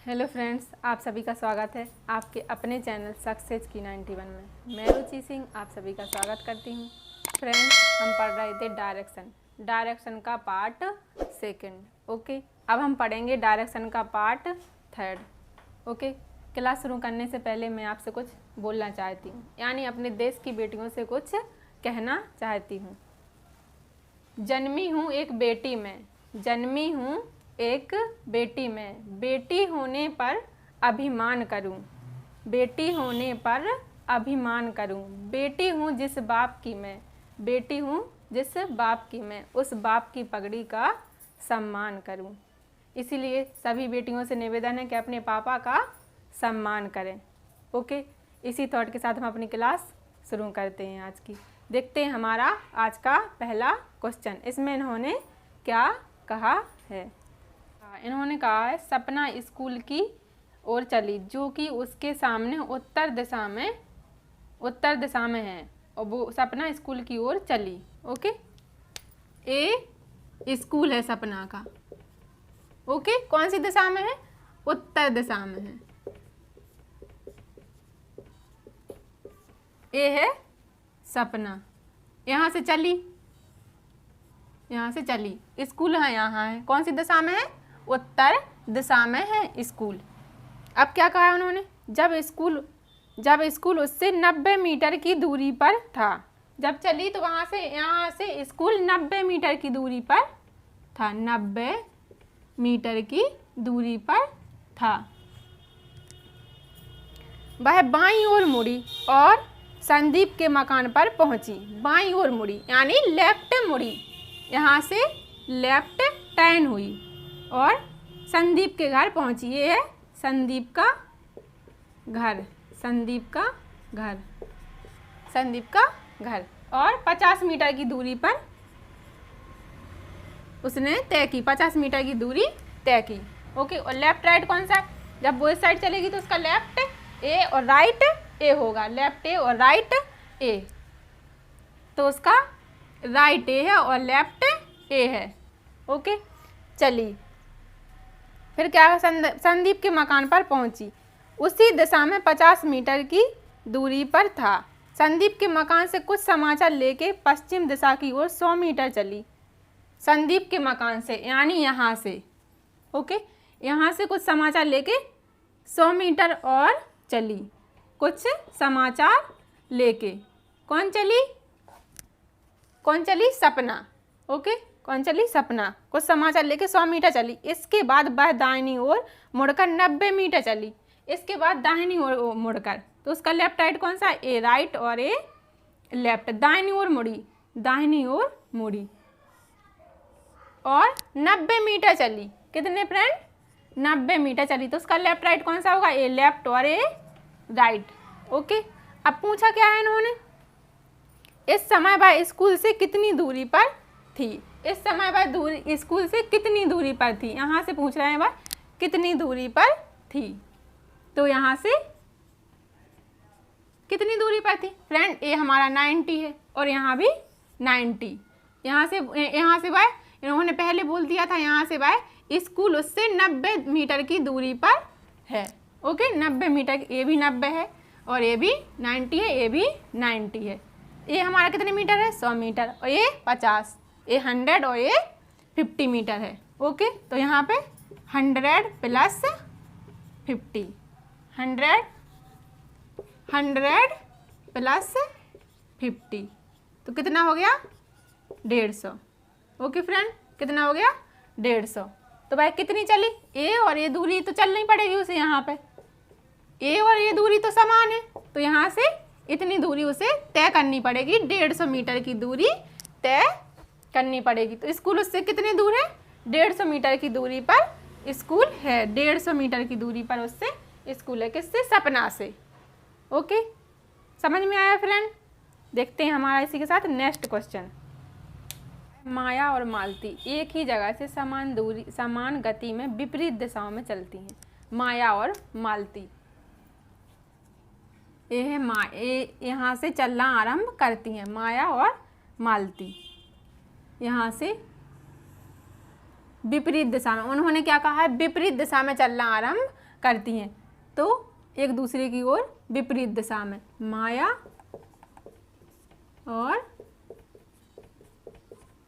Hello friends, आप सभी का स्वागत है आपके अपने चैनल सक्सेस की 91 में। मैं रुचि सिंह आप सभी का स्वागत करती हूँ। फ्रेंड्स, हम पढ़ रहे थे डायरेक्शन का पार्ट सेकंड। ओके, अब हम पढ़ेंगे डायरेक्शन का पार्ट थर्ड। ओके, क्लास शुरू करने से पहले मैं आपसे कुछ बोलना चाहती हूँ, यानी अपने देश की बेटियों से कुछ कहना चाहती हूँ। जन्मी हूँ एक बेटी में, जन्मी हूँ एक बेटी में, बेटी होने पर अभिमान करूं, बेटी होने पर अभिमान करूं, बेटी हूँ जिस बाप की मैं, बेटी हूँ जिस बाप की मैं, उस बाप की पगड़ी का सम्मान करूं। इसीलिए सभी बेटियों से निवेदन है कि अपने पापा का सम्मान करें। ओके, इसी थॉट के साथ हम अपनी क्लास शुरू करते हैं आज की। देखते हैं हमारा आज का पहला क्वेश्चन। इसमें इन्होंने क्या कहा है। इन्होंने कहा है सपना स्कूल की ओर चली जो कि उसके सामने उत्तर दिशा में है, और वो सपना स्कूल की ओर चली। ओके, ए स्कूल है सपना का। ओके, कौन सी दिशा में है? उत्तर दिशा में है। ए है सपना, यहाँ से चली, यहाँ से चली। स्कूल है यहाँ है, कौन सी दिशा में है? उत्तर दिशा में है स्कूल। अब क्या कहा है उन्होंने? जब स्कूल उससे 90 मीटर की दूरी पर था। जब चली तो वहाँ से यहाँ से स्कूल 90 मीटर की दूरी पर था, 90 मीटर की दूरी पर था। वह बाईं ओर मुड़ी और संदीप के मकान पर पहुंची। बाईं ओर मुड़ी यानी लेफ्ट मुड़ी, यहाँ से लेफ्ट टर्न हुई और संदीप के घर पहुंची। ये है संदीप का घर, संदीप का घर, संदीप का घर। और 50 मीटर की दूरी पर उसने तय की, 50 मीटर की दूरी तय की। ओके, और लेफ्ट राइट कौन सा है? जब वो इस साइड चलेगी तो उसका लेफ्ट ए और राइट ए होगा, लेफ्ट ए और राइट ए। तो उसका राइट ए है और लेफ्ट ए है। ओके, चली। फिर क्या? संदीप के मकान पर पहुंची। उसी दिशा में 50 मीटर की दूरी पर था। संदीप के मकान से कुछ समाचार लेके पश्चिम दिशा की ओर 100 मीटर चली। संदीप के मकान से यानी यहाँ से। ओके, यहाँ से कुछ समाचार लेके 100 मीटर और चली, कुछ समाचार लेके। कौन चली? कौन चली? सपना। ओके, कौन चली? सपना। कुछ समाचार लेके 100 मीटर चली। इसके बाद वह दाहिनी ओर मुड़कर 90 मीटर चली। इसके बाद दाहिनी ओर मुड़कर, तो उसका लेफ्ट राइट कौन सा? ए राइट और ए लेफ्ट। दाहिनी ओर मुड़ी, दाहिनी ओर मुड़ी और 90 मीटर चली। कितने फ्रेंड? 90 मीटर चली। तो उसका लेफ्ट राइट कौन सा होगा? ए लेफ्ट और ए राइट। ओके, अब पूछा क्या है इन्होंने? इस समय वह स्कूल से कितनी दूरी पर थी? इस समय वह स्कूल से कितनी दूरी पर थी? यहाँ से पूछ रहे हैं वह कितनी दूरी पर थी। तो यहाँ से कितनी दूरी पर थी? फ्रेंड, ए हमारा 90 है और यहाँ भी 90। यहाँ से वह, इन्होंने पहले बोल दिया था, यहाँ से वह स्कूल उससे 90 मीटर की दूरी पर है। Okay, 90 metre. ए भी 90 है और ए भी 90 है, ए भी 90 है। ये हमारा कितने मीटर है? 100 मीटर। और ये 50, ये 100 और ये 50 मीटर है। ओके, तो यहाँ पे 100 प्लस 50, 100 प्लस 50, तो कितना हो गया? 150। ओके फ्रेंड, कितना हो गया? 150। तो भाई कितनी चली? ए और ये दूरी तो चलनी पड़ेगी उसे। यहाँ पे ए और ये दूरी तो समान है, तो यहाँ से इतनी दूरी उसे तय करनी पड़ेगी। 150 मीटर की दूरी तय करनी पड़ेगी। तो स्कूल उससे कितनी दूर है? 150 मीटर की दूरी पर स्कूल है। 150 मीटर की दूरी पर उससे स्कूल है। किससे? सपना से। ओके, समझ में आया फ्रेंड? देखते हैं हमारा इसी के साथ नेक्स्ट क्वेश्चन। माया और मालती एक ही जगह से समान गति में विपरीत दिशाओं में चलती हैं। माया और मालती, ये है यहाँ से चलना आरंभ करती हैं। माया और मालती यहाँ से विपरीत दिशा में, उन्होंने क्या कहा है? विपरीत दिशा में चलना आरंभ करती हैं, तो एक दूसरे की ओर विपरीत दिशा में, माया और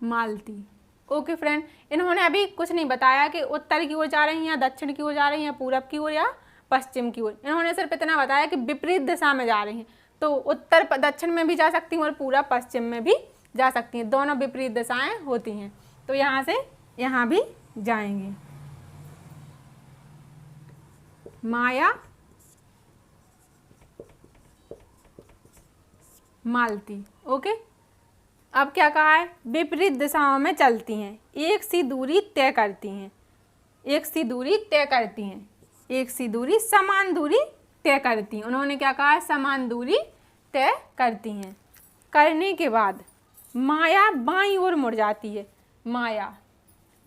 मालती। ओके फ्रेंड, इन्होंने अभी कुछ नहीं बताया कि उत्तर की ओर जा रही हैं या दक्षिण की ओर जा रही हैं, पूरब की ओर या पश्चिम की ओर। इन्होंने सिर्फ इतना बताया कि विपरीत दिशा में जा रही हैं, तो उत्तर दक्षिण में भी जा सकती हैं और पूरब पश्चिम में भी जा सकती हैं, दोनों विपरीत दिशाएं होती हैं। तो यहाँ से यहाँ भी जाएंगे, माया मालती। ओके, अब क्या कहा है, विपरीत दिशाओं में चलती हैं, एक सी दूरी तय करती हैं, एक सी दूरी तय करती हैं, एक सी दूरी समान दूरी तय करती हैं। उन्होंने क्या कहा है, समान दूरी तय करती हैं। करने के बाद माया बाईं ओर मुड़ जाती है, माया,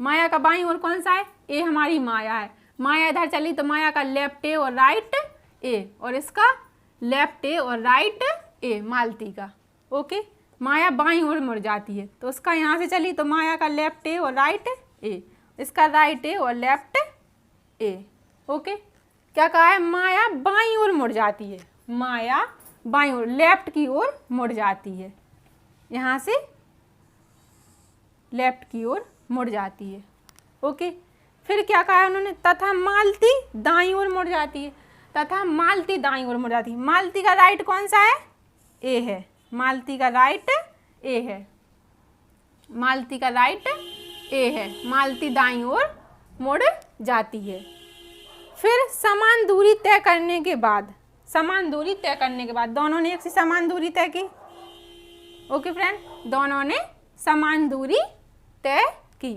माया का बाईं ओर कौन सा है, ए हमारी माया है। माया इधर चली तो माया का लेफ्ट ए और राइट ए, और इसका लेफ्ट ए और राइट ए, मालती का। ओके, माया बाईं ओर मुड़ जाती है, तो उसका यहाँ से चली तो माया का लेफ्ट ए और राइट ए, इसका राइट ए और लेफ्ट ए। ओके, क्या कहा है, माया बाईं ओर मुड़ जाती है, माया बाईं ओर लेफ्ट की ओर मुड़ जाती है, यहाँ से लेफ्ट की ओर मुड़ जाती है। ओके, फिर क्या कहा है उन्होंने, तथा मालती दाईं ओर मुड़ जाती है, तथा मालती दाईं ओर मुड़ जाती है। मालती का राइट कौन सा है, ए है, मालती का राइट ए है, मालती का राइट ए है, मालती दाईं ओर मुड़ जाती है। फिर समान दूरी तय करने के बाद, समान दूरी तय करने के बाद दोनों ने एक सी समान दूरी तय की। ओके फ्रेंड, दोनों ने समान दूरी तय की।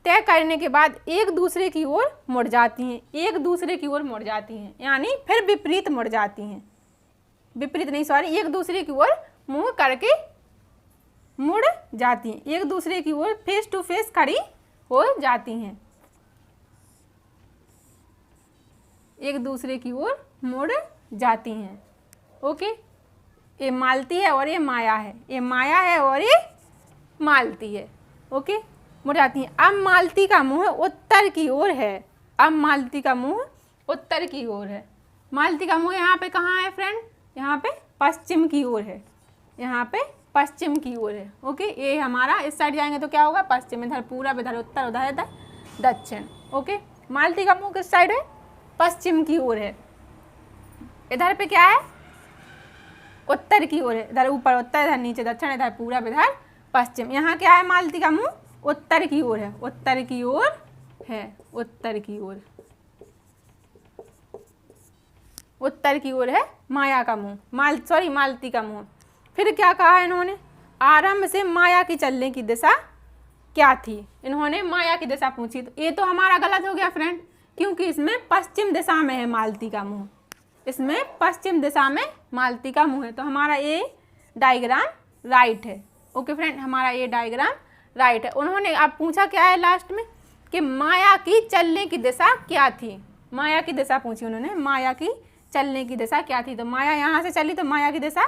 तय करने के बाद एक दूसरे की ओर मुड़ जाती हैं, एक दूसरे की ओर मुड़ जाती हैं, यानी फिर विपरीत मुड़ जाती हैं, विपरीत नहीं सॉरी, एक दूसरे की ओर मुंह करके मुड़ जाती हैं, एक दूसरे की ओर फेस टू फेस खड़ी हो जाती हैं, एक दूसरे की ओर मुड़ जाती हैं। ओके, ये मालती है और ये माया है, ये माया है और ये मालती है। ओके, मुड़ जाती हैं। अब मालती का मुंह उत्तर की ओर है, अब मालती का मुंह उत्तर की ओर है। मालती का मुंह यहाँ पे कहाँ है फ्रेंड, यहाँ पे पश्चिम की ओर है, यहाँ पे पश्चिम की ओर है। ओके, ये हमारा इस साइड जाएंगे तो क्या होगा, पश्चिम, इधर पूरब, इधर उत्तर, उधर इधर दक्षिण। ओके, मालती का मुंह किस साइड है, पश्चिम की ओर है। इधर पे क्या है, उत्तर की ओर है, इधर ऊपर उत्तर, इधर नीचे दक्षिण, इधर पूरब, इधर पश्चिम। यहाँ क्या है, मालती का मुंह उत्तर की ओर है, उत्तर की ओर है, उत्तर की ओर, उत्तर की ओर है माया का मुंह, मालती का मुंह। फिर क्या कहा इन्होंने, आरंभ से माया की चलने की दिशा क्या थी। इन्होंने माया की दिशा पूछी, तो ये तो हमारा गलत हो गया फ्रेंड, क्योंकि इसमें पश्चिम दिशा में है मालती का मुंह, इसमें पश्चिम दिशा में मालती का मुंह है, तो हमारा ये डायग्राम राइट है। ओके फ्रेंड, हमारा ये डायग्राम राइट है। उन्होंने अब पूछा क्या है लास्ट में, कि माया की चलने की दिशा क्या थी, माया की दिशा पूछी उन्होंने, माया की चलने की दिशा क्या थी। तो माया यहाँ से चली तो माया की दिशा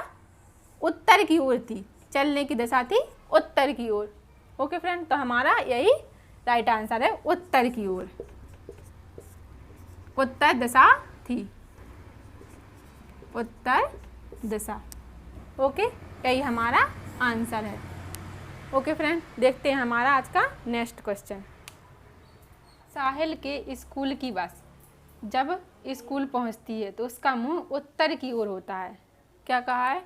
उत्तर की ओर थी, चलने की दिशा थी उत्तर की ओर। ओके फ्रेंड, तो हमारा यही राइट आंसर है, उत्तर की ओर, उत्तर दिशा थी, उत्तर दिशा। ओके, यही हमारा आंसर है। ओके फ्रेंड, देखते हैं हमारा आज का नेक्स्ट क्वेश्चन। साहिल के स्कूल की बस जब स्कूल पहुंचती है तो उसका मुंह उत्तर की ओर होता है। क्या कहा है,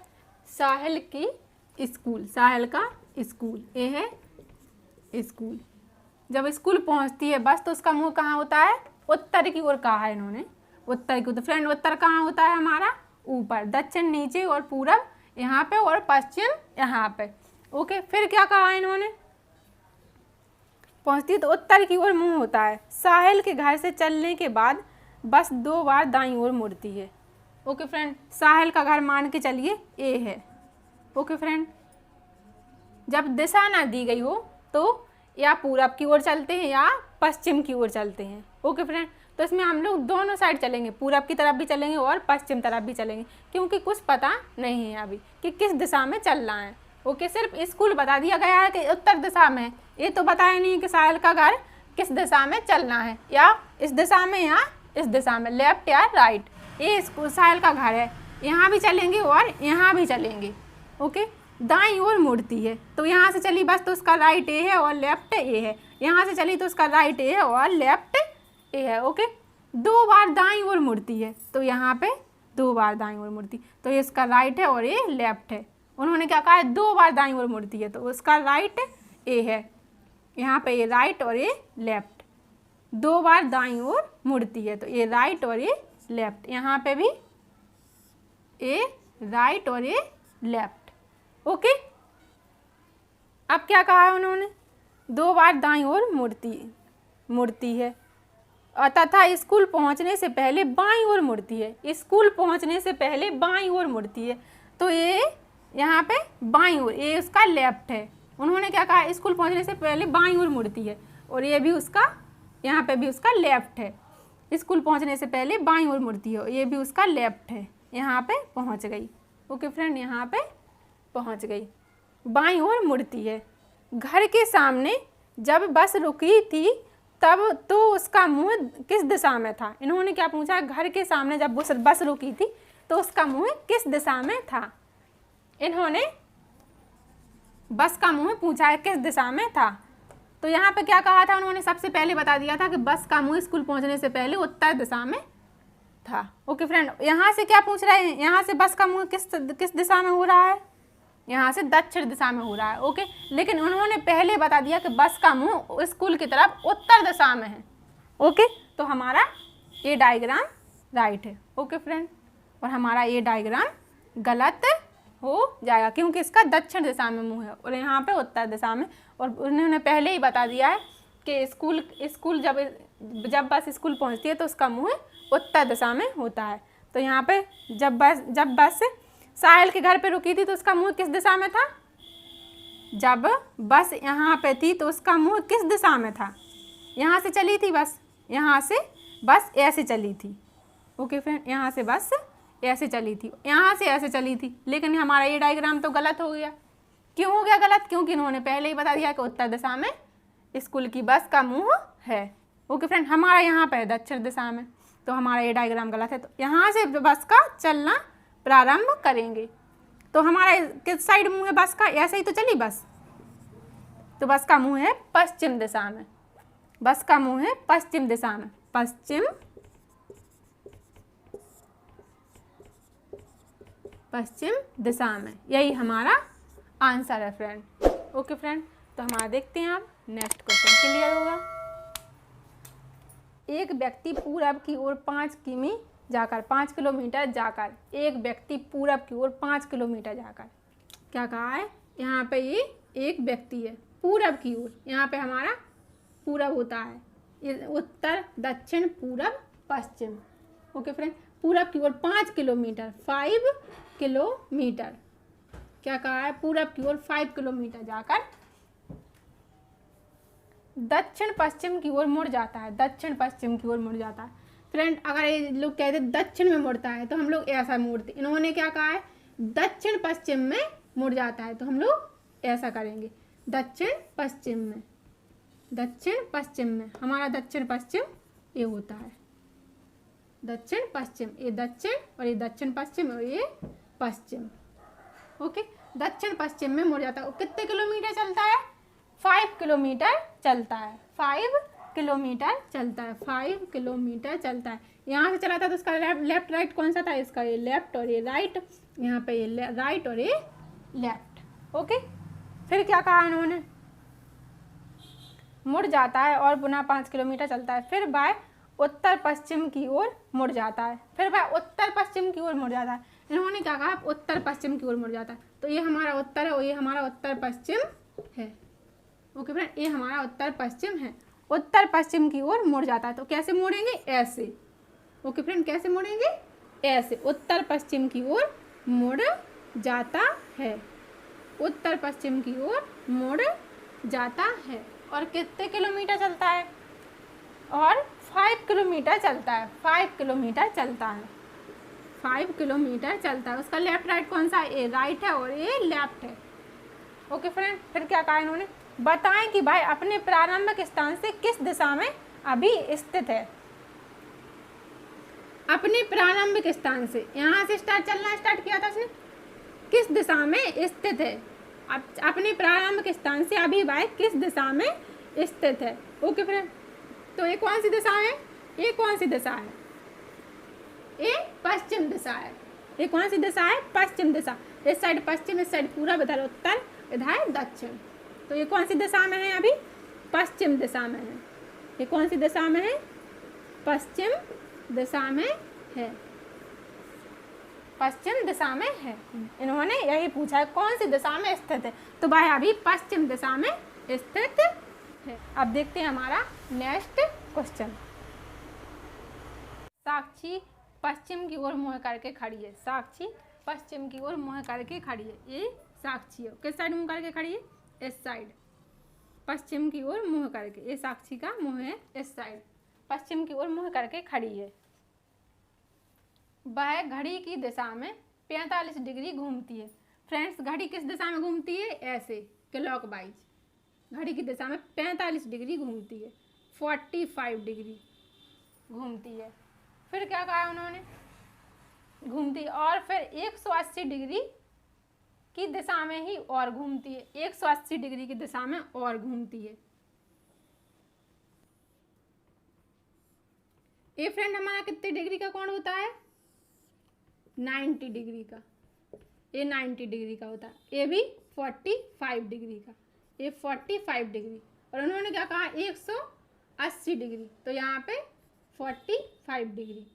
साहिल की स्कूल, साहिल का स्कूल, ये है स्कूल, जब स्कूल पहुंचती है बस तो उसका मुंह कहाँ होता है, उत्तर की ओर कहा है इन्होंने, उत्तर की ओर। तो फ्रेंड उत्तर कहाँ होता है हमारा, ऊपर, दक्षिण नीचे और पूरब यहाँ पे और पश्चिम यहाँ पे। ओके, फिर क्या कहा है इन्होंने, पहुंचती तो उत्तर की ओर मुंह होता है। साहिल के घर से चलने के बाद बस 2 बार दाईं ओर मुड़ती है। ओके फ्रेंड, साहिल का घर मान के चलिए ए है। ओके फ्रेंड, जब दिशा ना दी गई हो तो या पूरब की ओर चलते हैं या पश्चिम की ओर चलते हैं। ओके फ्रेंड, तो इसमें हम लोग दोनों साइड चलेंगे, पूरब की तरफ भी चलेंगे और पश्चिम तरफ भी चलेंगे, क्योंकि कुछ पता नहीं है अभी कि किस दिशा में चलना है। ओके, सिर्फ स्कूल बता दिया गया है कि उत्तर दिशा में, ये तो बताया नहीं कि साहिल का घर किस दिशा में चलना है, या इस दिशा में या इस दिशा में, लेफ्ट या राइट। ये साहिल का घर है, यहाँ भी चलेंगे और यहाँ भी चलेंगे। ओके, दाईं ओर मुड़ती है, तो यहाँ से चली बस तो उसका राइट ए है और लेफ्ट ए है, यहाँ से चली तो उसका राइट ए है और लेफ्ट ए है। ओके, 2 बार दाईं ओर मुड़ती है, तो यहाँ पे 2 बार दाईं ओर मुड़ती, तो ये इसका राइट है और ये लेफ्ट है। उन्होंने क्या कहा है, 2 बार दाईं ओर मुड़ती है, तो उसका राइट ए है, यहाँ पे ये राइट और ये लेफ्ट। 2 बार दाईं ओर मुड़ती है, तो ये राइट और ये लेफ्ट, यहाँ पे भी ये राइट और ये लेफ्ट। ओके, अब क्या कहा है उन्होंने, 2 बार दाईं ओर मुड़ती है तथा स्कूल पहुंचने से पहले बाईं ओर मुड़ती है। स्कूल पहुंचने से पहले बाईं ओर मुड़ती है, तो ये यहाँ पे बाईं ओर, ये उसका लेफ्ट है। उन्होंने क्या कहा, स्कूल पहुंचने से पहले बाईं ओर मुड़ती है, और ये भी उसका, यहाँ पे भी उसका लेफ्ट है। स्कूल पहुंचने से पहले बाईं ओर मुड़ती है, ये भी उसका लेफ्ट है। यहाँ पे पहुँच गई। ओके फ्रेंड, यहाँ पे पहुँच गई, बाईं ओर मुड़ती है। घर के सामने जब बस रुकी थी तब तो उसका मुंह किस दिशा में था। इन्होंने क्या पूछा, घर के सामने जब बस रुकी थी तो उसका मुंह किस दिशा में था। इन्होंने बस का मुंह पूछा है किस दिशा में था, तो यहाँ पे क्या कहा था उन्होंने, सबसे पहले बता दिया था कि बस का मुंह स्कूल पहुँचने से पहले उत्तर दिशा में था। ओके फ्रेंड, यहाँ से क्या पूछ रहे हैं, यहाँ से बस का मुंह किस दिशा में हो रहा है, यहाँ से दक्षिण दिशा में हो रहा है। ओके, लेकिन उन्होंने पहले बता दिया कि बस का मुंह स्कूल की तरफ उत्तर दिशा में है। ओके, तो हमारा ये डायग्राम राइट है। ओके फ्रेंड, और हमारा ये डायग्राम गलत हो जाएगा क्योंकि इसका दक्षिण दिशा में मुंह है और यहाँ पे उत्तर दिशा में। और उन्होंने पहले ही बता दिया है कि स्कूल जब बस स्कूल पहुँचती है तो उसका मुंह उत्तर दिशा में होता है। तो यहाँ पे जब बस साहिल के घर पे रुकी थी तो उसका मुंह किस दिशा में था, जब बस यहाँ पे थी तो उसका मुंह किस दिशा में था, यहाँ से चली थी बस, यहाँ से बस ऐसे चली थी। ओके फ्रेंड, यहाँ से बस ऐसे चली थी, यहाँ से ऐसे चली थी, लेकिन हमारा ये डायग्राम तो गलत हो गया। क्यों हो गया गलत, क्योंकि इन्होंने पहले ही बता दिया कि उत्तर दिशा में स्कूल की बस का मुंह है। ओके फ्रेंड, हमारा यहाँ पे दक्षिण दिशा में, तो हमारा ये डायग्राम गलत है। तो यहाँ से बस का चलना प्रारंभ करेंगे, तो हमारा किस साइड मुंह है बस का, ऐसे ही तो चली बस, तो बस का मुंह है पश्चिम दिशा में, बस का मुंह है पश्चिम दिशा में, पश्चिम दिशा में, यही हमारा आंसर है फ्रेंड। ओके फ्रेंड, तो हमारा देखते हैं आप नेक्स्ट क्वेश्चन क्लियर होगा। एक व्यक्ति पूरब की ओर 5 किलोमीटर जाकर, एक व्यक्ति पूरब की ओर 5 किलोमीटर जाकर, क्या कहा है, यहाँ पे ये एक व्यक्ति है पूरब की ओर, यहाँ पे हमारा पूरब होता है, ये उत्तर दक्षिण पूरब पश्चिम। ओके फ्रेंड, पूरब की ओर 5 किलोमीटर, 5 किलोमीटर, क्या कहा है, पूरब की ओर 5 किलोमीटर जाकर दक्षिण पश्चिम की ओर मुड़ जाता है, दक्षिण पश्चिम की ओर मुड़ जाता है। फ्रेंड, अगर ये लोग कहते दक्षिण में मुड़ता है तो हम लोग ऐसा मोड़ते, इन्होंने क्या कहा है, दक्षिण पश्चिम में मुड़ जाता है, तो हम लोग ऐसा करेंगे, दक्षिण पश्चिम में, दक्षिण पश्चिम में, हमारा दक्षिण पश्चिम ये होता है, दक्षिण पश्चिम, ये दक्षिण और ये दक्षिण पश्चिम और ये पश्चिम। ओके, दक्षिण पश्चिम में मुड़ जाता है। कितने किलोमीटर चलता है, 5 किलोमीटर चलता है, 5 किलोमीटर चलता है, 5 किलोमीटर चलता है। यहाँ से चला था तो उसका लेफ्ट राइट कौन सा था, इसका ये लेफ्ट और ये राइट, यहाँ पे ये राइट और ये लेफ्ट। ओके, फिर क्या कहा इन्होंने, मुड़ जाता है और पुनः 5 किलोमीटर चलता है, फिर बाय उत्तर पश्चिम की ओर मुड़ जाता है, फिर बाय उत्तर पश्चिम की ओर मुड़ जाता है। इन्होंने क्या कहा, उत्तर पश्चिम की ओर मुड़ जाता है, तो ये हमारा उत्तर है और ये हमारा उत्तर पश्चिम है। ओके फ्रेंड, ये हमारा उत्तर पश्चिम है, उत्तर पश्चिम की ओर मुड़ जाता है, तो कैसे मोड़ेंगे, ऐसे। ओके फ्रेंड, कैसे मोड़ेंगे, ऐसे, उत्तर पश्चिम की ओर मुड़ जाता है, उत्तर पश्चिम की ओर मुड़ जाता है। और कितने किलोमीटर चलता है, और 5 किलोमीटर चलता है, 5 किलोमीटर चलता है, 5 किलोमीटर चलता है। उसका लेफ्ट राइट कौन सा है, ये राइट है और ये लेफ्ट है। ओके फ्रेंड, फिर क्या कहा इन्होंने, बताएं कि भाई अपने प्रारंभिक स्थान से किस दिशा में अभी स्थित है। अपने प्रारंभिक स्थान से, यहाँ से चलना स्टार्ट किया था उसने, किस दिशा में स्थित है। अपने प्रारंभिक स्थान से अभी वह किस दिशा में स्थित है। ओके फ्रेंड, तो ये कौन सी दिशा है, ये कौन सी दिशा है, ये पश्चिम दिशा है। ये कौन सी दिशा है, पश्चिम दिशा। इस साइड पश्चिम, इस साइड पूरब, इधर उत्तर, इधर दक्षिण। तो ये कौन सी दिशा में है, अभी पश्चिम दिशा में है। ये कौन सी दिशा में है, पश्चिम दिशा में है, पश्चिम दिशा में है। इन्होंने यही पूछा है कौन सी दिशा में स्थित है, तो भाई अभी पश्चिम दिशा में स्थित है। अब देखते हैं हमारा नेक्स्ट क्वेश्चन। साक्षी पश्चिम की ओर मुँह करके खड़ी है। साक्षी पश्चिम की ओर मुँह करके खड़ी है। ये साक्षी है, किस साइड मुँह करके खड़ी है, इस साइड, पश्चिम की ओर मुँह करके। ये साक्षी का मुँह है इस साइड, पश्चिम की ओर मुँह करके खड़ी है। वह घड़ी की दिशा में 45 डिग्री घूमती है। फ्रेंड्स, घड़ी किस दिशा में घूमती है, ऐसे क्लॉकवाइज। घड़ी की दिशा में 45 डिग्री घूमती है, 45 डिग्री घूमती है। फिर क्या कहा उन्होंने, घूमती है, और फिर 180 डिग्री की दिशा में ही और घूमती है। 180 डिग्री की दिशा में और घूमती है। ये फ्रेंड हमारा कितने डिग्री का कोण होता है, 90 डिग्री का। ये 90 डिग्री का होता है। ये भी 45 डिग्री का, ये 45 डिग्री। और उन्होंने क्या कहा, 180 डिग्री, तो यहाँ पे 45 डिग्री।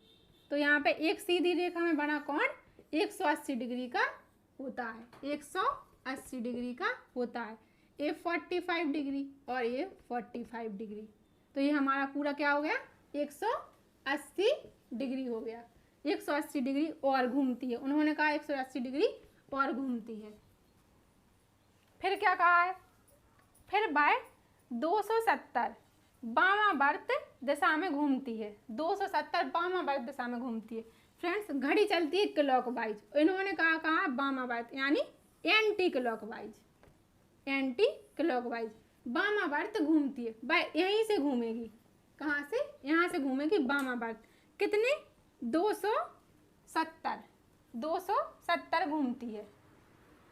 तो यहाँ पे एक सीधी रेखा में बना कोण 180 डिग्री का होता है, 180 डिग्री का होता है। ये 45 डिग्री और ये 45 डिग्री। तो ये हमारा पूरा क्या हो गया, 180 डिग्री हो गया। 180 डिग्री और घूमती है। उन्होंने कहा 180 डिग्री और घूमती है। फिर क्या कहा है, फिर बाय 270 वामावर्त दिशा में घूमती है। 270 वामावर्त दिशा में घूमती है। फ्रेंड्स, घड़ी चलती है क्लॉकवाइज, इन्होंने कहा वामावर्त यानी एंटी क्लॉकवाइज, एंटी क्लॉकवाइज। वामावर्त घूमती है, बाय यहीं से घूमेगी, कहाँ से, यहाँ से घूमेगी वामावर्त। कितने, 270 घूमती है,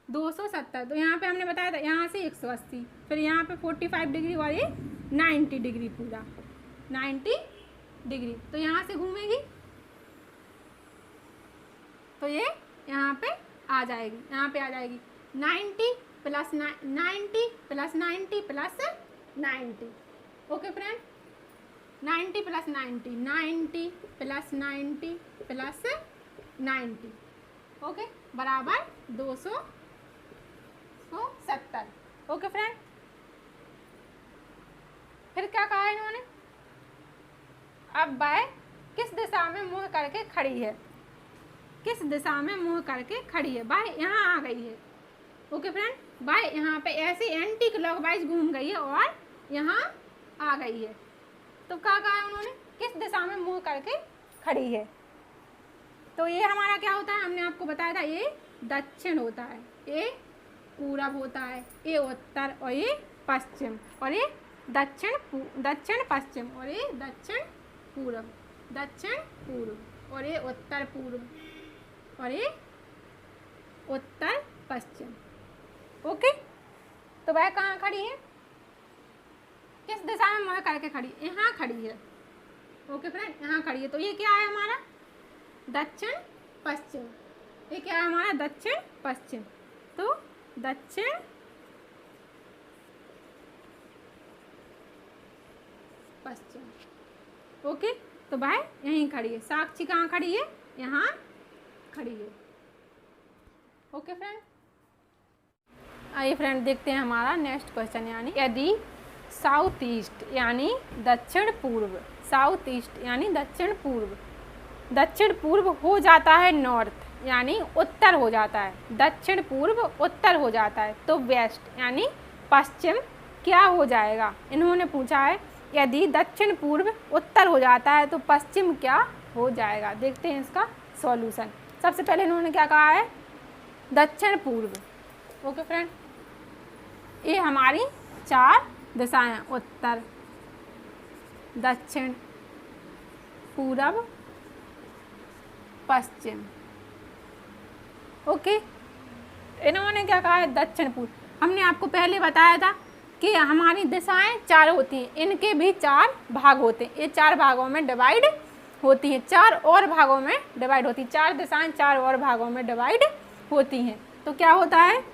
270। तो यहाँ पे हमने बताया था, यहाँ से 180, फिर यहाँ पे 45 डिग्री और ये 90 डिग्री, पूरा 90 डिग्री। तो यहाँ से घूमेगी, तो ये यहाँ पे आ जाएगी, यहाँ पे आ जाएगी 90 plus 90 plus 90 plus 90। Okay friend, 90 plus 90, 90 plus 90 plus 90, okay, बराबर 270। ओके फ्रेंड, फिर क्या कहा इन्होंने, अब बाय किस दिशा में मुँह करके खड़ी है, किस दिशा में मुँह करके खड़ी है, बाय यहाँ आ गई है। ओके फ्रेंड, बाय यहाँ पे ऐसे एंटी क्लॉकवाइज घूम गई है और यहाँ आ गई है। तो क्या कहा उन्होंने, किस दिशा में मुँह करके खड़ी है। तो ये हमारा क्या होता है, हमने आपको बताया था, ये दक्षिण होता है, ये पूरब होता है, ये उत्तर और ये पश्चिम, और ये दक्षिण पश्चिम, और ये दक्षिण पूरब, और ये उत्तर पूर्व, और ये उत्तर पश्चिम। ओके, तो वह कहाँ खड़ी है, किस दिशा में मुँह करके खड़ी, यहाँ खड़ी है। ओके फ्रेंड, यहाँ खड़ी है। तो ये क्या है हमारा दक्षिण पश्चिम, ये क्या है हमारा दक्षिण पश्चिम। तो दक्षिण पश्चिम। ओके, तो भाई यहीं खड़ी है। साक्षी कहाँ खड़ी है, यहाँ खड़ी है। ओके फ्रेंड, आइए फ्रेंड देखते हैं हमारा नेक्स्ट क्वेश्चन, यानी यदि साउथ ईस्ट यानी दक्षिण पूर्व, साउथ ईस्ट यानी दक्षिण पूर्व हो जाता है नॉर्थ यानी उत्तर हो जाता है, दक्षिण पूर्व उत्तर हो जाता है, तो वेस्ट यानी पश्चिम क्या हो जाएगा। इन्होंने पूछा है यदि दक्षिण पूर्व उत्तर हो जाता है तो पश्चिम क्या हो जाएगा। देखते हैं इसका सॉल्यूशन। सबसे पहले इन्होंने क्या कहा है, दक्षिण पूर्व। ओके फ्रेंड, ये हमारी 4 दिशाएं, उत्तर, दक्षिण, पूरब, पश्चिम। ओके, इन्होंने क्या कहा है, दक्षिण पूर्व। हमने आपको पहले बताया था कि हमारी दिशाएं 4 होती हैं, इनके भी 4 भाग होते हैं, ये 4 भागों में डिवाइड होती हैं, 4 और भागों में डिवाइड होती हैं, 4 दिशाएं 4 और भागों में डिवाइड होती हैं। तो क्या होता है,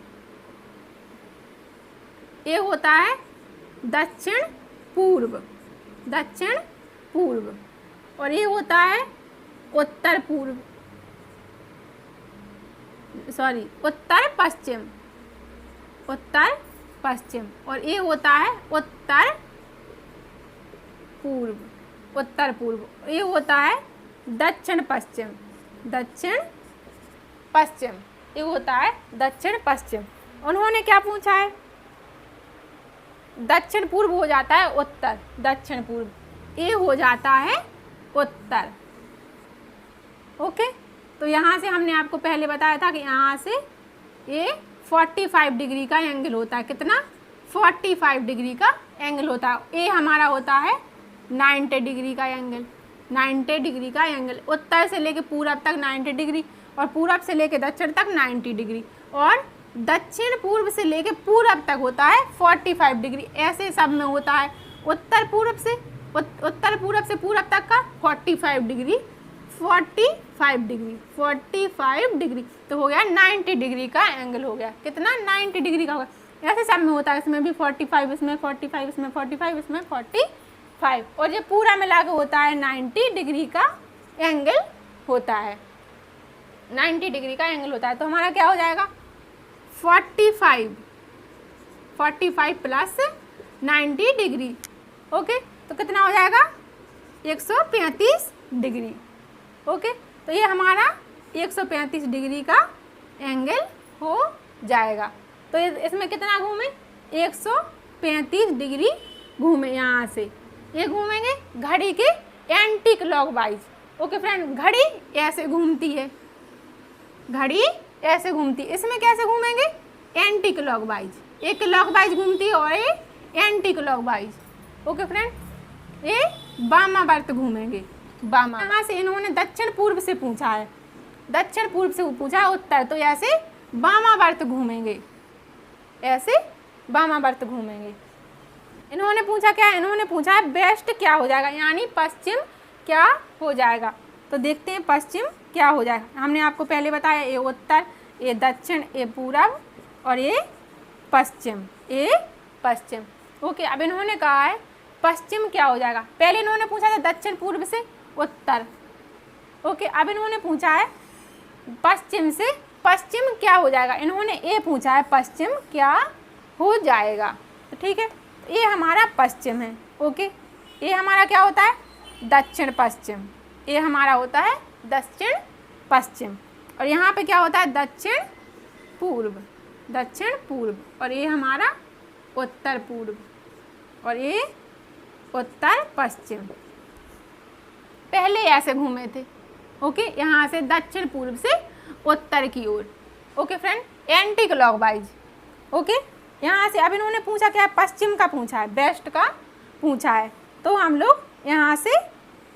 ये होता है दक्षिण पूर्व, दक्षिण पूर्व, और ये होता है उत्तर पूर्व, सॉरी उत्तर पश्चिम, उत्तर पश्चिम, और ये होता है उत्तर पूर्व, उत्तर पूर्व, ये होता है दक्षिण पश्चिम, दक्षिण पश्चिम, ये होता है दक्षिण पश्चिम। उन्होंने क्या पूछा है, दक्षिण पूर्व हो जाता है उत्तर, दक्षिण पूर्व, ये हो जाता है उत्तर। ओके, तो यहाँ से हमने आपको पहले बताया था कि यहाँ से ये 45 डिग्री का एंगल होता है, कितना, 45 डिग्री का एंगल होता है। ये हमारा होता है 90 डिग्री का एंगल, 90 डिग्री का एंगल, उत्तर से लेके पूरब तक 90 डिग्री, और पूरब से लेके दक्षिण तक 90 डिग्री, और दक्षिण पूर्व से लेके पूरब तक होता है 45 डिग्री। ऐसे सब में होता है उत्तर पूर्व से पूरब तक का 45 डिग्री, 45 डिग्री, 45 डिग्री, तो हो गया 90 डिग्री का एंगल हो गया, कितना, 90 डिग्री का होगा। ऐसे सब में होता है, इसमें भी 45, इसमें 45, इसमें 45, इसमें 45, और ये पूरा मिला के होता है 90 डिग्री का एंगल होता है, 90 डिग्री का एंगल होता है। तो हमारा क्या हो जाएगा, 45 प्लस 90 डिग्री, ओके, तो कितना हो जाएगा, 135 डिग्री। ओके, तो ये हमारा 135 डिग्री का एंगल हो जाएगा। तो इसमें कितना घूमे, 135 डिग्री घूमे, यहाँ से ये घूमेंगे घड़ी के एंटी क्लॉकवाइज। ओके फ्रेंड, घड़ी ऐसे घूमती है, घड़ी ऐसे घूमती, इसमें कैसे घूमेंगे, एंटी क्लॉकवाइज, एक क्लॉकवाइज घूमती है और ये एंटी क्लॉकवाइज। ओके फ्रेंड, ये वामावर्त घूमेंगे, वामा। यहाँ से इन्होंने दक्षिण पूर्व से पूछा है, दक्षिण पूर्व से पूछा है उत्तर, तो ऐसे वामावर्त घूमेंगे, ऐसे वामावर्त घूमेंगे। इन्होंने पूछा क्या है, इन्होंने पूछा है वेस्ट क्या हो जाएगा, यानी पश्चिम क्या हो जाएगा। तो देखते हैं पश्चिम क्या हो जाएगा। हमने आपको पहले बताया ये उत्तर, ये दक्षिण, ये पूरब, और ये पश्चिम, ये पश्चिम। ओके, अब इन्होंने कहा है पश्चिम क्या हो जाएगा। पहले इन्होंने पूछा था दक्षिण पूर्व से उत्तर। ओके, अब इन्होंने पूछा है पश्चिम से पश्चिम क्या हो जाएगा। इन्होंने ये पूछा है पश्चिम क्या हो जाएगा। तो ठीक है, ये हमारा पश्चिम है। ओके, ये हमारा क्या होता है, दक्षिण पश्चिम, ये हमारा होता है दक्षिण पश्चिम, और यहाँ पे क्या होता है दक्षिण पूर्व, दक्षिण पूर्व, और ये हमारा उत्तर पूर्व, और ये उत्तर पश्चिम। पहले ऐसे घूमे थे। ओके, यहाँ से दक्षिण पूर्व से उत्तर की ओर। Okay friend, anticlockwise. Okay, यहाँ से अब इन्होंने पूछा क्या है, पश्चिम का पूछा है, वेस्ट का पूछा है, तो हम लोग यहाँ से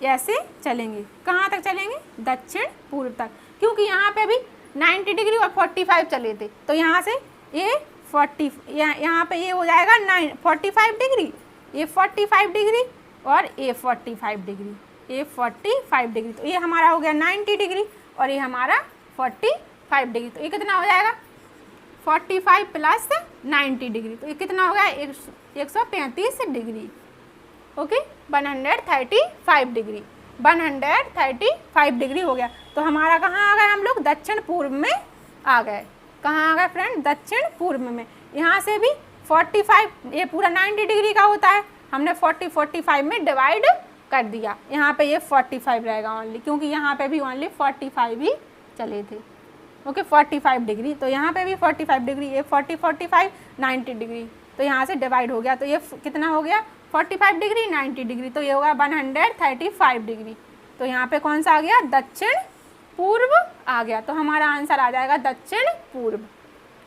ऐसे चलेंगे, कहाँ तक चलेंगे, दक्षिण पूर्व तक, क्योंकि यहाँ पे भी 90 डिग्री और 45 चले थे। तो यहाँ से ये 40, यहाँ पे ये हो जाएगा 45 डिग्री, ये 45 डिग्री, और ये 45 डिग्री, ये 45 डिग्री, तो ये हमारा हो गया 90 डिग्री, और ये हमारा 45 डिग्री। तो ये कितना हो जाएगा, 45 प्लस 90 डिग्री, तो ये कितना हो गया, 135 डिग्री। ओके, 135 डिग्री, 135 डिग्री हो गया। तो हमारा कहाँ आ गए हम लोग, दक्षिण पूर्व में आ गए। कहाँ आ गए फ्रेंड, दक्षिण पूर्व में। यहाँ से भी 45, ये पूरा 90 डिग्री का होता है, हमने 45 में डिवाइड कर दिया। यहाँ पे ये 45 रहेगा ओनली, क्योंकि यहाँ पे भी ओनली 45 ही चले थे। ओके, 45 डिग्री, तो यहाँ पे भी 45 डिग्री, ये 45 90 डिग्री, तो यहाँ से डिवाइड हो गया। तो ये कितना हो गया, 45 डिग्री 90 डिग्री, तो ये होगा 135 डिग्री। तो यहाँ पे कौन सा आ गया, दक्षिण पूर्व आ गया। तो हमारा आंसर आ जाएगा दक्षिण पूर्व।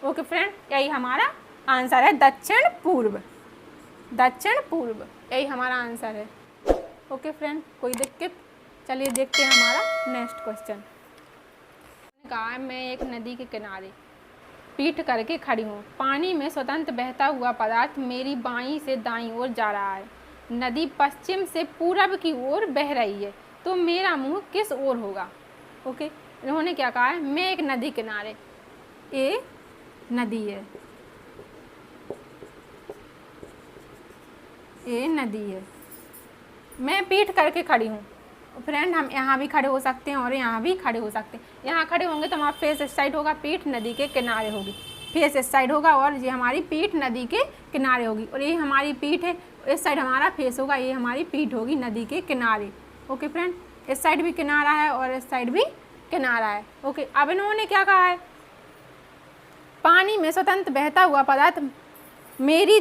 ओके फ्रेंड, यही हमारा आंसर है, दक्षिण पूर्व, दक्षिण पूर्व, यही हमारा आंसर है। ओके फ्रेंड, कोई दिक्कत, चलिए देखते हैं हमारा नेक्स्ट क्वेश्चन। कहा मैं एक नदी के किनारे पीठ करके खड़ी हूँ। पानी में स्वतंत्र बहता हुआ पदार्थ मेरी बाईं से दाईं ओर जा रहा है। नदी पश्चिम से पूरब की ओर बह रही है, तो मेरा मुंह किस ओर होगा? ओके, इन्होंने क्या कहा है? मैं एक नदी किनारे, ये नदी है, ये नदी है, मैं पीठ करके खड़ी हूँ। फ्रेंड, हम यहाँ भी खड़े हो सकते हैं और यहाँ भी खड़े हो सकते हैं। यहाँ खड़े होंगे तो हमारा फेस इस साइड होगा, पीठ नदी के किनारे होगी, फेस इस साइड होगा और ये हमारी पीठ नदी के किनारे होगी। और ये हमारी पीठ है, इस साइड हमारा फेस होगा, ये हमारी पीठ होगी नदी के किनारे। ओके फ्रेंड, इस साइड भी किनारा है और इस साइड भी किनारा है। ओके, अब इन्होंने क्या कहा है? पानी में स्वतंत्र बहता हुआ पदार्थ मेरी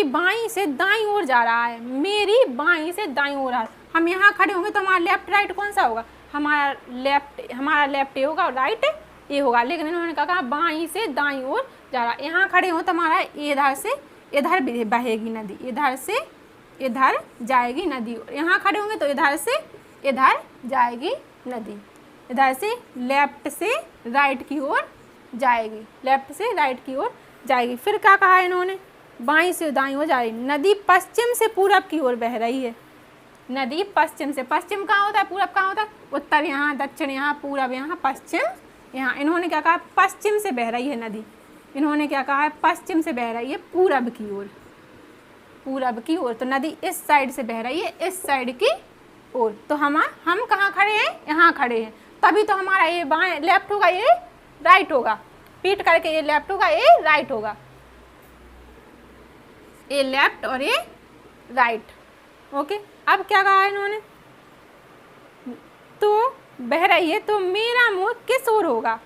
बाईं से दाईं ओर जा रहा है, मेरी बाईं से दाईं ओर आ रहा है। हम यहाँ खड़े होंगे तो हमारा लेफ्ट राइट कौन सा होगा? हमारा लेफ्ट ए होगा और राइट ए होगा। लेकिन इन्होंने कहा बाईं से दाईं ओर जा रहा है। यहाँ खड़े हो तो हमारा इधर से इधर बहेगी नदी, इधर से इधर जाएगी नदी। यहाँ खड़े होंगे तो इधर से इधर जाएगी नदी, इधर से लेफ्ट से राइट की ओर जाएगी, लेफ्ट से राइट की ओर जाएगी। फिर क्या कहा इन्होंने? बाईं से दाईं ओर जा रही। नदी पश्चिम से पूरब की ओर बह रही है। नदी पश्चिम से, पश्चिम कहाँ होता है, पूरब कहाँ होता है? उत्तर यहाँ, दक्षिण यहाँ, पूरब यहाँ, पश्चिम यहाँ। इन्होंने क्या कहा? पश्चिम से बह रही है नदी। इन्होंने क्या कहा है? पश्चिम से बह रही है पूरब की ओर, पूरब की ओर। तो नदी इस साइड से बह रही है, इस साइड की ओर। तो हम कहाँ खड़े हैं? यहाँ खड़े हैं। तभी तो हमारा ये बाएं लेफ्ट होगा, ये राइट होगा। पीठ करके ये लेफ्ट होगा, ये राइट होगा, ये लेफ्ट और ये राइट। ओके, अब क्या कहा है इन्होंने? तो बह रही है तो मेरा मुंह किस ओर होगा?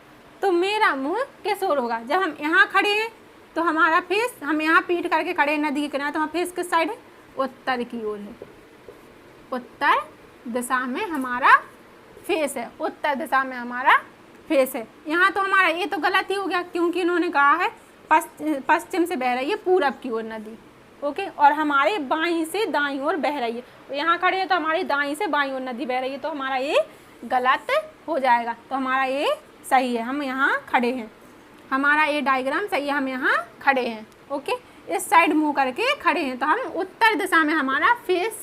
तो मेरा मुंह किस ओर होगा? जब हम यहाँ खड़े हैं तो हमारा फेस, हम यहाँ पीठ करके खड़े हैं नदी के किनारे, तो हमारा फेस किस साइड है? उत्तर की ओर है। उत्तर दिशा में हमारा फेस है, उत्तर दिशा में हमारा फेस है। यहाँ तो हमारा ये तो गलत ही हो गया, क्योंकि इन्होंने कहा है पश्चिम से बह रही है पूरब की ओर नदी। ओके, और हमारे बाईं से दाईं ओर बह रही है। यहाँ खड़े हैं तो हमारी दाईं से बाईं ओर नदी बह रही है, तो हमारा ये गलत हो जाएगा। तो हमारा ये सही है, हम यहाँ खड़े हैं, हमारा ये डायग्राम सही है, हम यहाँ खड़े हैं। ओके, इस साइड मुँह करके खड़े हैं, तो हम उत्तर दिशा में हमारा फेस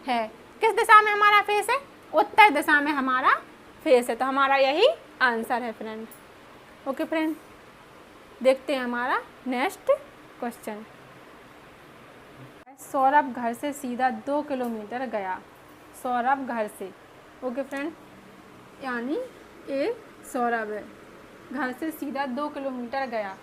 है। किस दिशा में हमारा फेस है? उत्तर दिशा में हमारा फेस है। तो हमारा यही आंसर है फ्रेंड। ओके फ्रेंड, देखते हैं हमारा नेक्स्ट क्वेश्चन। सौरभ घर से सीधा 2 किलोमीटर गया। सौरभ घर से, ओके फ्रेंड, यानी ये सौरभ है, घर से सीधा 2 किलोमीटर गया।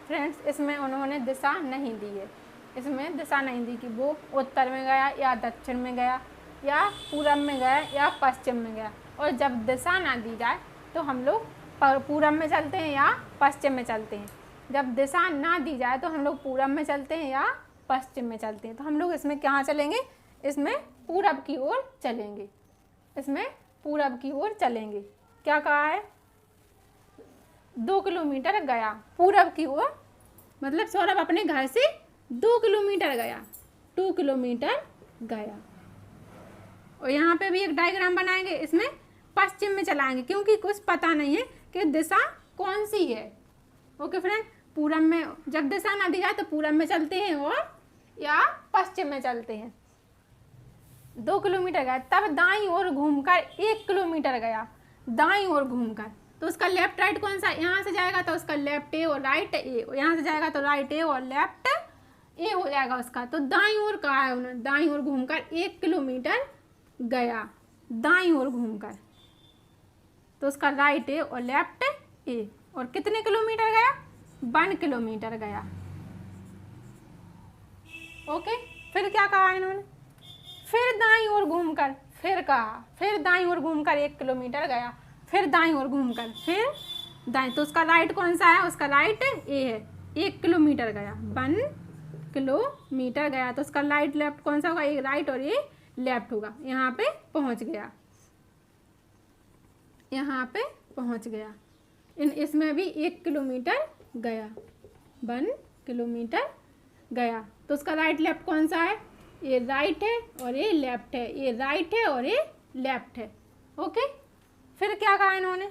फ्रेंड्स, इसमें उन्होंने दिशा नहीं दी है, इसमें दिशा नहीं दी कि वो उत्तर में गया या दक्षिण में गया या पूरब में गया या पश्चिम में गया। और जब दिशा ना दी जाए तो हम लोग पूरब में चलते हैं या पश्चिम में चलते हैं। जब दिशा ना दी जाए तो हम लोग पूरब में चलते हैं या पश्चिम में चलते हैं। तो हम लोग इसमें कहाँ चलेंगे? इसमें पूरब की ओर चलेंगे, इसमें पूरब की ओर चलेंगे। क्या कहा है? 2 किलोमीटर गया पूरब की ओर, मतलब सौरभ अपने घर से 2 किलोमीटर गया, 2 किलोमीटर गया। और यहाँ पे भी एक डायग्राम बनाएंगे, इसमें पश्चिम में चलाएंगे क्योंकि कुछ पता नहीं है कि दिशा कौन सी है। ओके फ्रेंड, पूरब में जब दिशा ना दी जाए तो पूरब में चलते हैं और या पश्चिम में चलते हैं। 2 किलोमीटर गया, तब दाईं ओर घूमकर 1 किलोमीटर गया, दाईं ओर घूमकर। तो उसका लेफ्ट राइट कौन सा? यहाँ से जाएगा तो उसका लेफ्ट ए और राइट ए, यहाँ से जाएगा तो राइट ए और लेफ्ट ए हो जाएगा उसका। तो दाईं ओर कहा है उन्होंने, दाईं ओर घूमकर 1 किलोमीटर गया, दाईं ओर घूमकर। तो उसका राइट ए और लेफ्ट ए। और कितने किलोमीटर गया? 1 किलोमीटर गया। ओके, फिर क्या कहा इन्होंने? फिर दाईं ओर घूमकर, फिर कहा, फिर दाईं ओर घूमकर 1 किलोमीटर गया, फिर दाईं ओर घूमकर, फिर दाईं। तो उसका राइट कौन सा है? उसका राइट ए है, 1 किलोमीटर गया, 1 किलोमीटर गया। तो उसका राइट लेफ्ट कौन सा होगा? ये राइट और ये लेफ्ट होगा। यहाँ पे पहुँच गया, यहाँ पे पहुँच गया। इसमें भी 1 किलोमीटर गया, 1 किलोमीटर गया। तो उसका राइट लेफ्ट कौन सा है? ये राइट है और ये लेफ्ट है, ये राइट है और ये लेफ्ट है। ओके, फिर क्या कहा इन्होंने,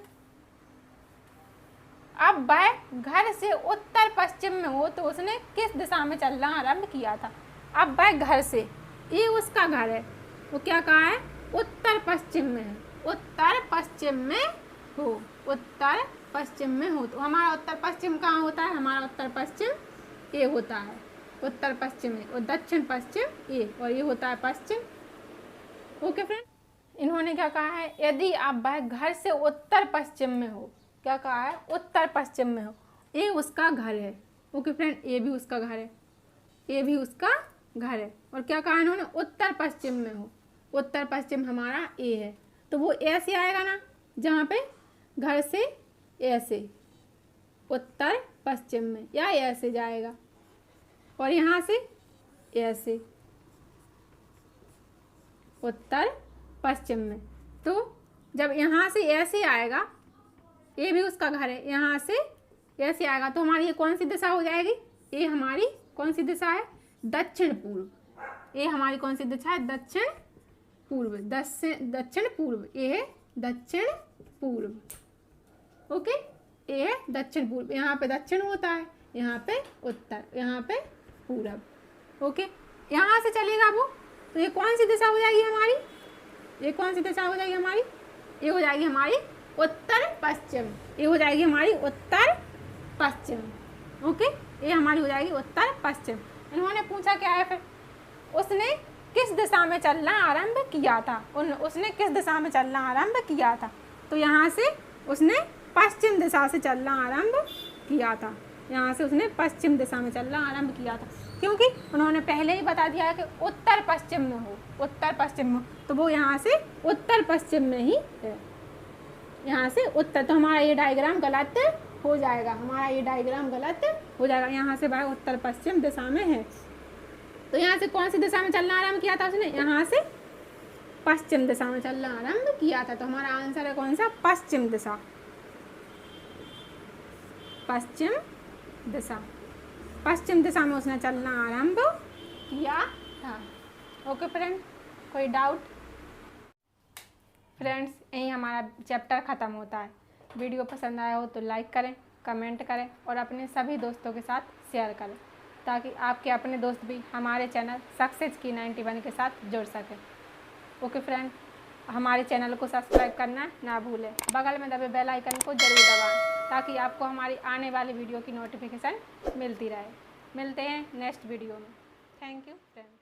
अब वह घर से उत्तर पश्चिम में हो तो उसने किस दिशा में चलना आरंभ किया था। अब वह घर से, ये उसका घर है, वो क्या कहा है, उत्तर पश्चिम में है, उत्तर पश्चिम में हो, उत्तर पश्चिम में हो। तो हमारा उत्तर पश्चिम कहाँ होता है, हमारा उत्तर पश्चिम ये होता है, उत्तर पश्चिम है, और दक्षिण पश्चिम ये, और ये होता है पश्चिम। ओके फ्रेंड, इन्होंने क्या कहा है, यदि आप वह घर से उत्तर पश्चिम में हो, क्या कहा है, उत्तर पश्चिम में हो, ये उसका घर है। ओके फ्रेंड, ये भी उसका घर है, ये भी उसका घर है, और क्या कहा इन्होंने, उत्तर पश्चिम में हो, उत्तर पश्चिम हमारा ए है, तो वो ऐसे आएगा ना, जहाँ पे घर से ऐसे उत्तर पश्चिम में, या ऐसे जाएगा, और यहाँ से ऐसे उत्तर पश्चिम में। तो जब यहाँ से ऐसे आएगा, ये भी उसका घर है, यहाँ से ऐसे आएगा, तो हमारी ये कौन सी दिशा हो जाएगी, ये हमारी कौन सी दिशा है, दक्षिण पूर्व। ये हमारी कौन सी दिशा है, दक्षिण पूर्व, दक्षिण पूर्व, ये है दक्षिण पूर्व। ओके, ये है दक्षिण पूर्व, यहाँ पे दक्षिण होता है, यहाँ पे उत्तर, यहाँ पे पूरब। ओके, यहाँ से चलेगा वो, तो ये कौन सी दिशा हो जाएगी हमारी, ये कौन सी दिशा हो जाएगी हमारी, ये हो जाएगी हमारी उत्तर पश्चिम, ये हो जाएगी हमारी उत्तर पश्चिम। ओके, ये हमारी हो जाएगी उत्तर पश्चिम। इन्होंने पूछा क्या है फिर, उसने किस दिशा में चलना आरंभ किया था, उसने किस दिशा में चलना आरंभ किया था, तो यहाँ से उसने पश्चिम दिशा से चलना आरंभ किया था, यहाँ से उसने पश्चिम दिशा में चलना आरंभ किया था, क्योंकि उन्होंने पहले ही बता दिया है कि उत्तर पश्चिम में हो, उत्तर पश्चिम में, तो वो यहाँ से उत्तर पश्चिम में ही है, यहाँ से उत्तर। तो हमारा ये डायग्राम गलत हो जाएगा, हमारा ये डायग्राम गलत हो जाएगा, यहाँ से वह उत्तर पश्चिम दिशा में है। तो यहाँ से कौन सी दिशा में चलना आरंभ किया था उसने, यहाँ से पश्चिम दिशा में चलना आरंभ किया था। तो हमारा आंसर है कौन सा, पश्चिम दिशा, पश्चिम दिशा, पश्चिम दिशा में उसने चलना आरंभ किया था। ओके फ्रेंड, कोई डाउट? फ्रेंड्स, यहीं हमारा चैप्टर ख़त्म होता है। वीडियो पसंद आया हो तो लाइक करें, कमेंट करें और अपने सभी दोस्तों के साथ शेयर करें, ताकि आपके अपने दोस्त भी हमारे चैनल सक्सेस की 91 के साथ जुड़ सकें। ओके फ्रेंड, हमारे चैनल को सब्सक्राइब करना ना भूलें, बगल में दबे बेल आइकन को ज़रूर दबाएं, ताकि आपको हमारी आने वाली वीडियो की नोटिफिकेशन मिलती रहे। मिलते हैं नेक्स्ट वीडियो में। Thank you friend.